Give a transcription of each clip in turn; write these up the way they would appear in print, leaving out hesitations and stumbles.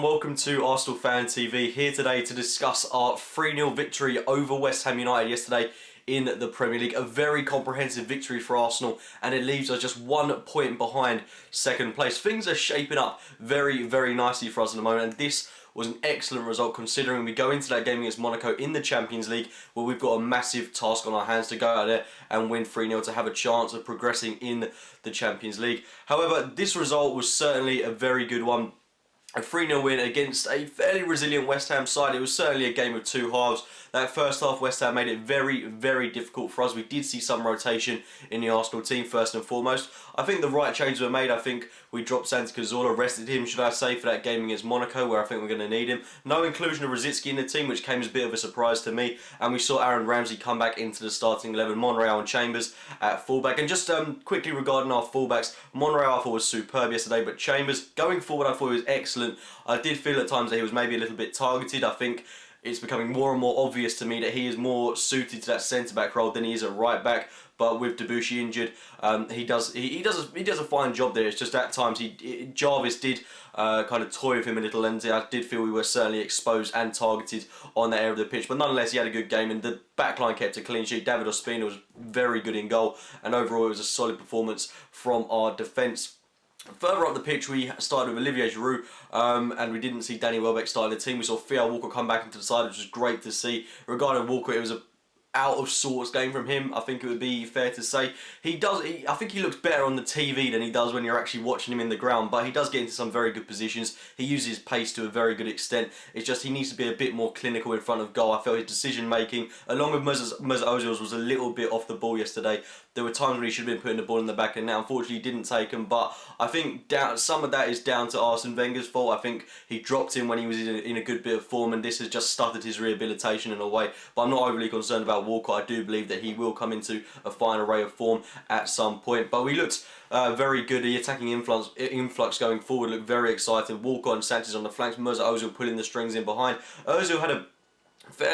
everyone, welcome to Arsenal Fan TV, here today to discuss our 3-0 victory over West Ham United yesterday in the Premier League. A very comprehensive victory for Arsenal, and it leaves us just 1 point behind second place. Things are shaping up very, very nicely for us at the moment, and this was an excellent result considering we go into that game against Monaco in the Champions League where we've got a massive task on our hands to go out there and win 3-0 to have a chance of progressing in the Champions League. However, this result was certainly a very good one. A 3-0 win against a fairly resilient West Ham side. It was certainly a game of two halves. That first half, West Ham made it very, very difficult for us. We did see some rotation in the Arsenal team, first and foremost. I think the right changes were made. I think we dropped Santi Cazorla, rested him, should I say, for that game against Monaco, where I think we're going to need him. No inclusion of Rosicky in the team, which came as a bit of a surprise to me. And we saw Aaron Ramsey come back into the starting 11. Monreal and Chambers at fullback. And just quickly regarding our fullbacks, Monreal I thought was superb yesterday, but Chambers, going forward, I thought he was excellent. I did feel at times that he was maybe a little bit targeted. I think it's becoming more and more obvious to me that he is more suited to that centre-back role than he is at right-back. But with Debussy injured, he does a fine job there. It's just at times Jarvis did kind of toy with him a little, and I did feel we were certainly exposed and targeted on that area of the pitch. But nonetheless, he had a good game, and the backline kept a clean sheet. David Ospina was very good in goal, and overall it was a solid performance from our defence. Further up the pitch, we started with Olivier Giroud, and we didn't see Danny Welbeck starting the team. We saw Theo Walcott come back into the side, which was great to see. Regarding Walcott, it was a out of sorts game from him, I think it would be fair to say. I think he looks better on the TV than he does when you're actually watching him in the ground, but he does get into some very good positions. He uses his pace to a very good extent. It's just he needs to be a bit more clinical in front of goal. I felt his decision making, along with Mesut Ozil's, was a little bit off the ball yesterday. There were times when he should have been putting the ball in the back, and now unfortunately he didn't take them. But I think some of that is down to Arsene Wenger's fault. I think he dropped him when he was in a good bit of form, and this has just stuttered his rehabilitation in a way. But I'm not overly concerned about Walcott. I do believe that he will come into a fine array of form at some point. But we looked very good. The attacking influx going forward looked very exciting. Walcott and Sanchez on the flanks. Mesut Ozil pulling the strings in behind. Ozil had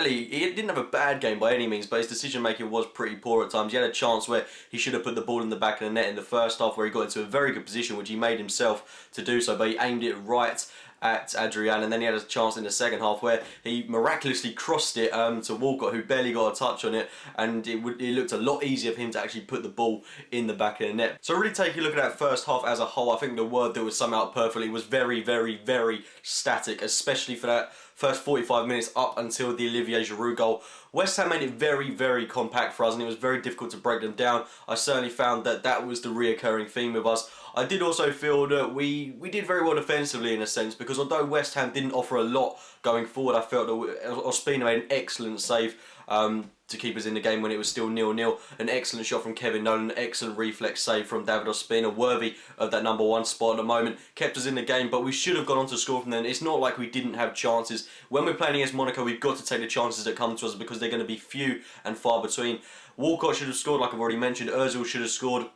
he didn't have a bad game by any means, but his decision making was pretty poor at times. He had a chance where he should have put the ball in the back of the net in the first half, where he got into a very good position, which he made himself to do so, but he aimed it right at Adrian, and then he had a chance in the second half where he miraculously crossed it to Walcott, who barely got a touch on it, and it looked a lot easier for him to actually put the ball in the back of the net. So really taking a look at that first half as a whole, I think the word that would sum out perfectly was very, very, very static, especially for that first 45 minutes up until the Olivier Giroud goal. West Ham made it very, very compact for us, and it was very difficult to break them down. I certainly found that was the reoccurring theme with us. I did also feel that we did very well defensively in a sense, because although West Ham didn't offer a lot going forward, I felt that Ospina made an excellent save to keep us in the game when it was still 0-0. An excellent shot from Kevin Nolan, an excellent reflex save from David Ospina, worthy of that #1 spot at the moment. Kept us in the game, but we should have gone on to score from then. It's not like we didn't have chances. When we're playing against Monaco, we've got to take the chances that come to us, because they're going to be few and far between. Walcott should have scored, like I've already mentioned. Ozil should have scored.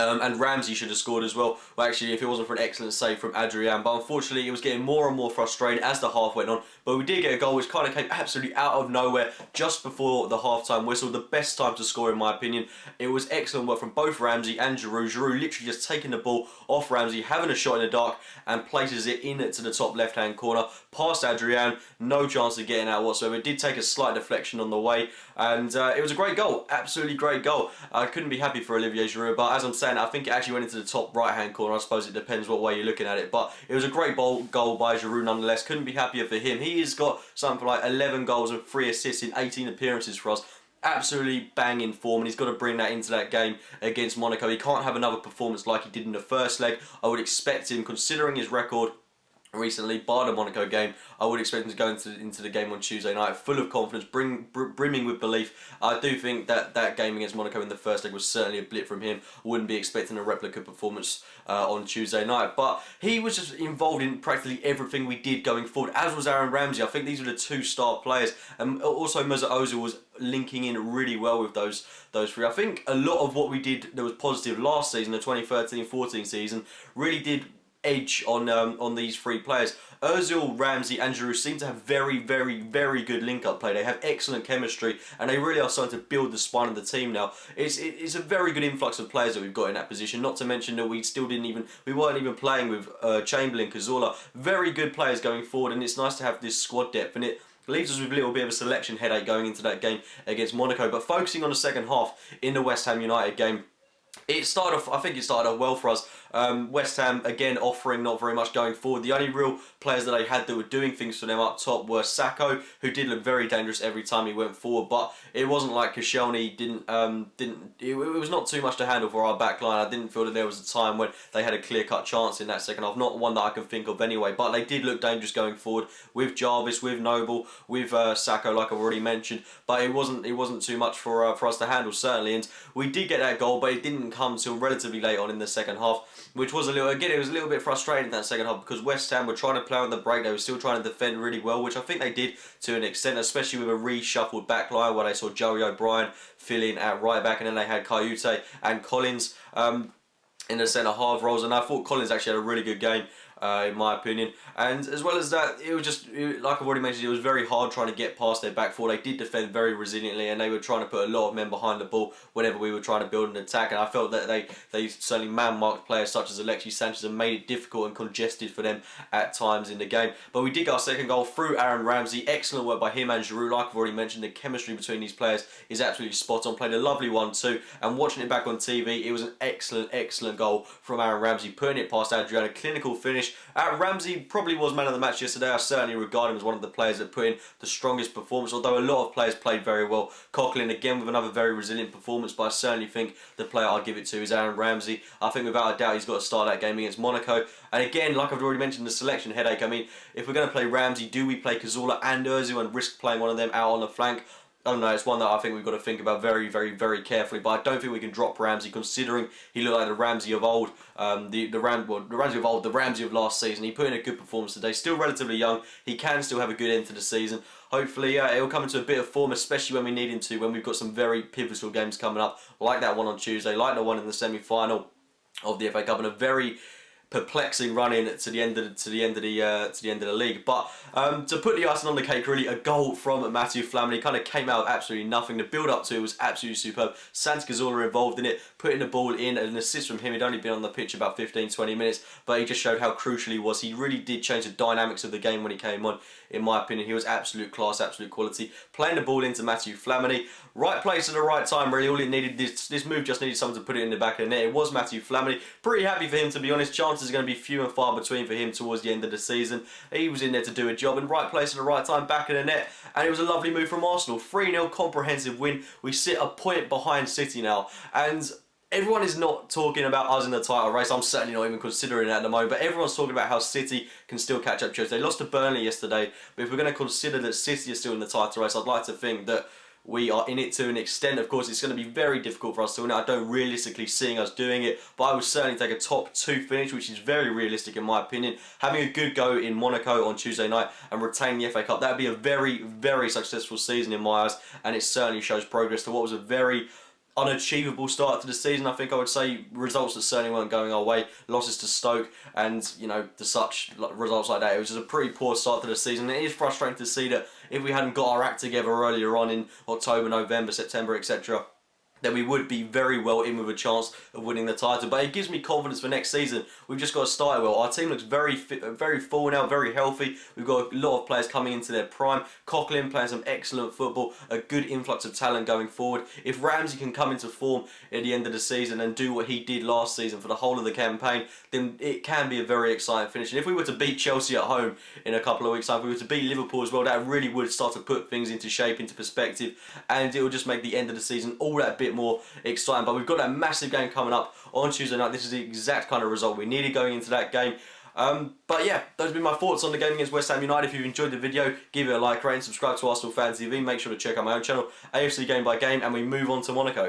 And Ramsey should have scored as well. Well, actually, if it wasn't for an excellent save from Adrian. But unfortunately, it was getting more and more frustrating as the half went on. But we did get a goal which kind of came absolutely out of nowhere just before the half-time whistle. The best time to score, in my opinion. It was excellent work from both Ramsey and Giroud. Giroud literally just taking the ball off Ramsey, having a shot in the dark, and places it into the top left-hand corner. Past Adrian, no chance of getting out whatsoever. It did take a slight deflection on the way. And it was a great goal. Absolutely great goal. I couldn't be happy for Olivier Giroud. But as I'm saying, I think it actually went into the top right-hand corner. I suppose it depends what way you're looking at it. But it was a great goal by Giroud nonetheless. Couldn't be happier for him. He has got something like 11 goals and 3 assists in 18 appearances for us. Absolutely banging form, and he's got to bring that into that game against Monaco. He can't have another performance like he did in the first leg. I would expect him, considering his record recently, bar the Monaco game, I would expect him to go into the game on Tuesday night full of confidence, brimming with belief. I do think that game against Monaco in the first leg was certainly a blip from him. I wouldn't be expecting a replica performance on Tuesday night, but he was just involved in practically everything we did going forward, as was Aaron Ramsey. I think these were the two star players, and also Mesut Ozil was linking in really well with those three. I think a lot of what we did that was positive last season, the 2013-14 season, really did edge on these three players. Ozil, Ramsey and Giroud seem to have very good link-up play. They have excellent chemistry and they really are starting to build the spine of the team now. It's a very good influx of players that we've got in that position, not to mention that we weren't even playing with Chamberlain, Cazorla. Very good players going forward, and it's nice to have this squad depth, and it leaves us with a little bit of a selection headache going into that game against Monaco. But focusing on the second half in the West Ham United game, I think it started off well for us. West Ham, again, offering not very much going forward. The only real players that they had that were doing things for them up top were Sacco, who did look very dangerous every time he went forward, but it wasn't like Koscielny it was not too much to handle for our back line. I didn't feel that there was a time when they had a clear-cut chance in that second half, not one that I can think of anyway, but they did look dangerous going forward with Jarvis, with Noble, with Sacco, like I've already mentioned, but it wasn't too much for us to handle, certainly, and we did get that goal, but it didn't come till relatively late on in the second half, which was it was a little bit frustrating in that second half because West Ham were trying to play on the break. They were still trying to defend really well, which I think they did to an extent, especially with a reshuffled back line where they saw Joey O'Brien fill in at right back, and then they had Kayute and Collins in the centre half roles, and I thought Collins actually had a really good game. In my opinion, and as well as that, it was just, like I've already mentioned, it was very hard trying to get past their back four. They did defend very resiliently, and they were trying to put a lot of men behind the ball whenever we were trying to build an attack, and I felt that they certainly man-marked players such as Alexis Sanchez and made it difficult and congested for them at times in the game. But we did get our second goal through Aaron Ramsey. Excellent work by him and Giroud. Like I've already mentioned, the chemistry between these players is absolutely spot on. Played a lovely one too, and watching it back on TV, it was an excellent goal from Aaron Ramsey, putting it past Adrian. A clinical finish. Ramsey probably was man of the match yesterday. I certainly regard him as one of the players that put in the strongest performance, although a lot of players played very well. Coquelin again with another very resilient performance, but I certainly think the player I'll give it to is Aaron Ramsey. I think without a doubt he's got to start that game against Monaco. And again, like I've already mentioned, the selection headache. I mean, if we're going to play Ramsey, do we play Cazorla and Ozil and risk playing one of them out on the flank? I don't know, it's one that I think we've got to think about very carefully, but I don't think we can drop Ramsey, considering he looked like the Ramsey of old, the Ramsey of last season. He put in a good performance today, still relatively young, he can still have a good end to the season. Hopefully it'll come into a bit of form, especially when we need him to, when we've got some very pivotal games coming up, like that one on Tuesday, like the one in the semi-final of the FA Cup, and a very perplexing run in to the end of the league. But to put the icing on the cake, really, a goal from Matthew Flamini kind of came out of absolutely nothing. The build up to it was absolutely superb. Santi Cazorla involved in it, putting the ball in, an assist from him. He'd only been on the pitch about 15-20 minutes, but he just showed how crucial he was. He really did change the dynamics of the game when he came on. In my opinion, he was absolute class, absolute quality. Playing the ball into Matthew Flamini, right place at the right time, really. All it needed, this move just needed someone to put it in the back of the net. It was Matthew Flamini. Pretty happy for him, to be honest. Chances are going to be few and far between for him towards the end of the season. He was in there to do a job, and right place at the right time, back in the net, and it was a lovely move from Arsenal. 3-0 comprehensive win. We sit a point behind City now, and everyone is not talking about us in the title race. I'm certainly not even considering it at the moment, but everyone's talking about how City can still catch up to us. They lost to Burnley yesterday, but if we're going to consider that City is still in the title race, I'd like to think that we are in it to an extent. Of course, it's going to be very difficult for us to win it. I don't realistically see us doing it, but I would certainly take a top 2 finish, which is very realistic in my opinion. Having a good go in Monaco on Tuesday night and retain the FA Cup, that would be a very successful season in my eyes, and it certainly shows progress to what was a very unachievable start to the season. I think I would say results that certainly weren't going our way. Losses to Stoke and, you know, to such results like that. It was just a pretty poor start to the season. It is frustrating to see that if we hadn't got our act together earlier on in October, November, September, etc., then we would be very well in with a chance of winning the title. But it gives me confidence for next season. We've just got to start well. Our team looks very fit, very full now, very healthy. We've got a lot of players coming into their prime. Coquelin playing some excellent football, a good influx of talent going forward. If Ramsey can come into form at the end of the season and do what he did last season for the whole of the campaign, then it can be a very exciting finish. And if we were to beat Chelsea at home in a couple of weeks' time, if we were to beat Liverpool as well, that really would start to put things into shape, into perspective, and it will just make the end of the season all that bit more exciting. But we've got that massive game coming up on Tuesday night. This is the exact kind of result we needed going into that game. But yeah, those have been my thoughts on the game against West Ham United. If you've enjoyed the video, give it a like, rate and subscribe to Arsenal Fan TV. Make sure to check out my own channel, AFC Game by Game, and we move on to Monaco.